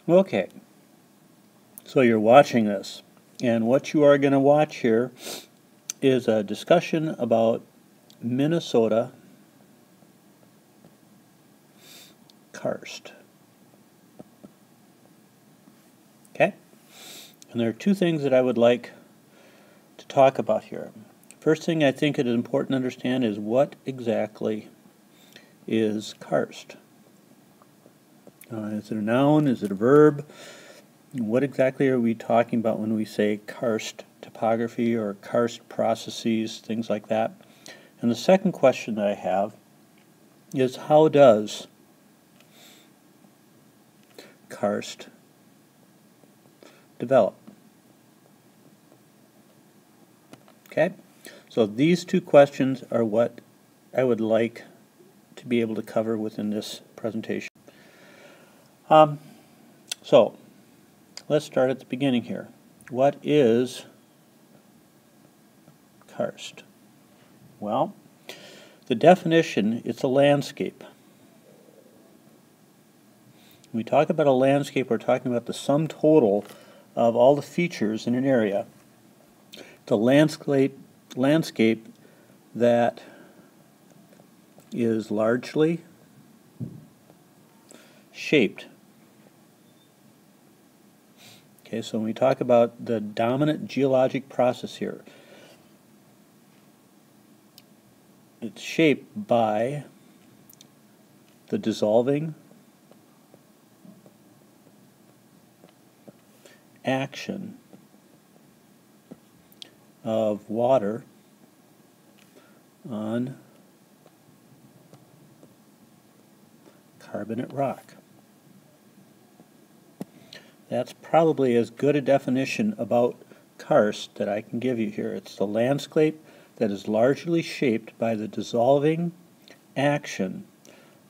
Okay, so you're watching this, and what you are going to watch here is a discussion about Minnesota karst. Okay? And there are two things that I would like to talk about here. First thing I think it is important to understand is what exactly is karst. Is it a noun? Is it a verb? What exactly are we talking about when we say karst topography or karst processes, things like that? And the second question that I have is, how does karst develop? Okay, so these two questions are what I would like to be able to cover within this presentation. So let's start at the beginning here. What is karst? Well, the definition, it's a landscape. When we talk about a landscape, we're talking about the sum total of all the features in an area. It's a landscape that is largely shaped. Okay, so when we talk about the dominant geologic process here, it's shaped by the dissolving action of water on carbonate rock. That's probably as good a definition about karst that I can give you here. It's the landscape that is largely shaped by the dissolving action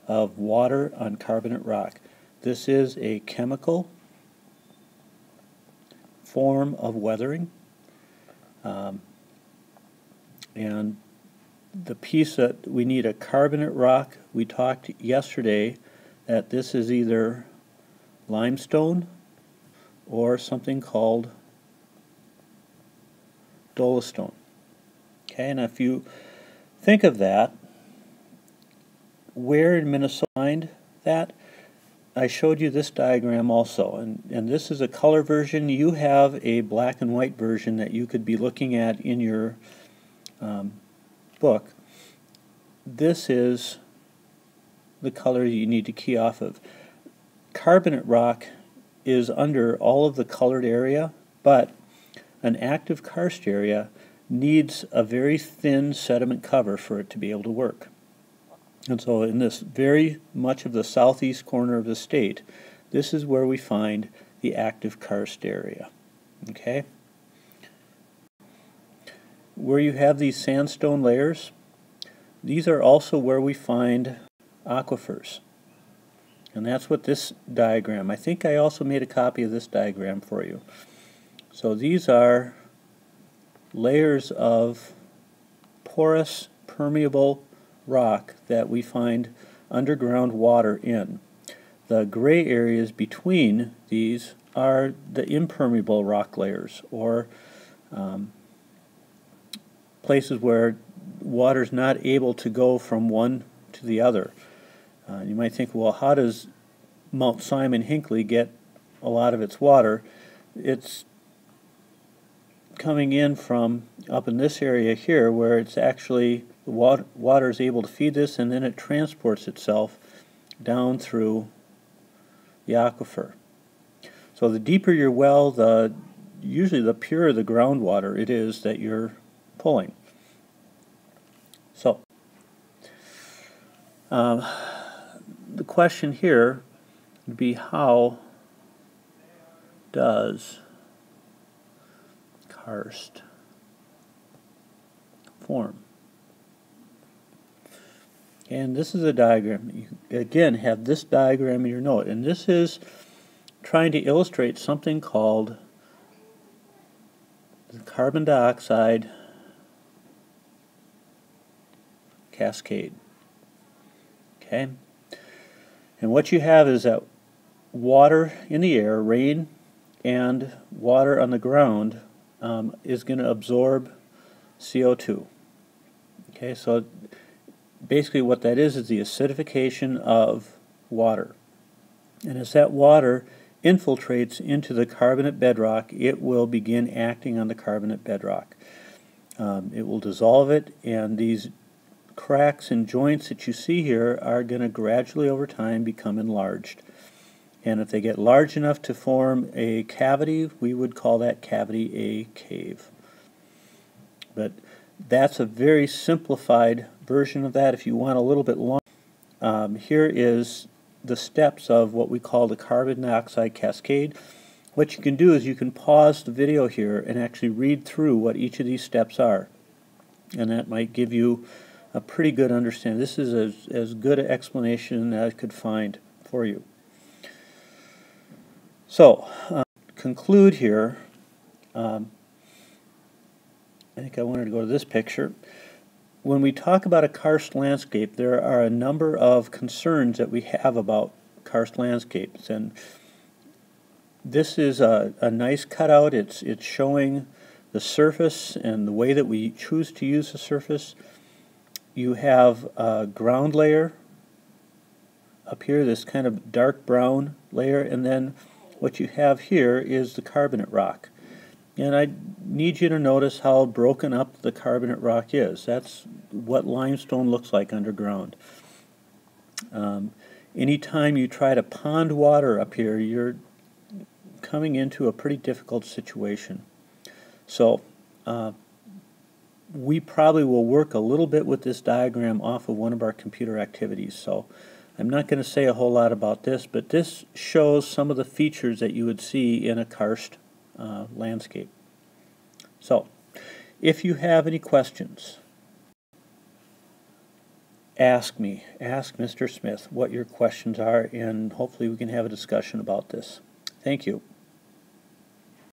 of water on carbonate rock. This is a chemical form of weathering, and the piece that we need a carbonate rock, we talked yesterday that this is either limestone or something called dolostone. Okay, and if you think of that, where in Minnesota find that? I showed you this diagram also, and this is a color version. You have a black and white version that you could be looking at in your book. This is the color you need to key off of. Carbonate rock is under all of the colored area, but an active karst area needs a very thin sediment cover for it to be able to work. And so in this very much of the southeast corner of the state, this is where we find the active karst area. Okay? Where you have these sandstone layers, these are also where we find aquifers. And that's what this diagram, I think I also made a copy of this diagram for you. So these are layers of porous, permeable rock that we find underground water in. The gray areas between these are the impermeable rock layers, or places where water's not able to go from one to the other. You might think, well, how does Mount Simon Hinckley get a lot of its water? It's coming in from up in this area here, where it's actually the water is able to feed this, and then it transports itself down through the aquifer. So the deeper your well, usually the purer the groundwater it is that you're pulling. So the question here would be, how does karst form? And this is a diagram. You again have this diagram in your note, and this is trying to illustrate something called the carbon dioxide cascade. Okay? And what you have is that water in the air, rain and water on the ground, is going to absorb CO2. Okay, so basically what that is the acidification of water. And as that water infiltrates into the carbonate bedrock, it will begin acting on the carbonate bedrock. It will dissolve it, and these cracks and joints that you see here are going to gradually over time become enlarged. And if they get large enough to form a cavity, we would call that cavity a cave. But that's a very simplified version of that. If you want a little bit longer, here is the steps of what we call the carbon dioxide cascade. What you can do is you can pause the video here and actually read through what each of these steps are. And that might give you a pretty good understanding. This is as good an explanation as I could find for you. So, conclude here. I think I wanted to go to this picture. When we talk about a karst landscape, there are a number of concerns that we have about karst landscapes, and this is a nice cutout. It's showing the surface and the way that we choose to use the surface. You have a ground layer up here, this kind of dark brown layer, and then what you have here is the carbonate rock. And I need you to notice how broken up the carbonate rock is. That's what limestone looks like underground. Anytime you try to pond water up here, you're coming into a pretty difficult situation. So we probably will work a little bit with this diagram off of one of our computer activities. So I'm not going to say a whole lot about this, but this shows some of the features that you would see in a karst landscape. So, if you have any questions, ask me. Ask Mr. Smith what your questions are, and hopefully we can have a discussion about this. Thank you.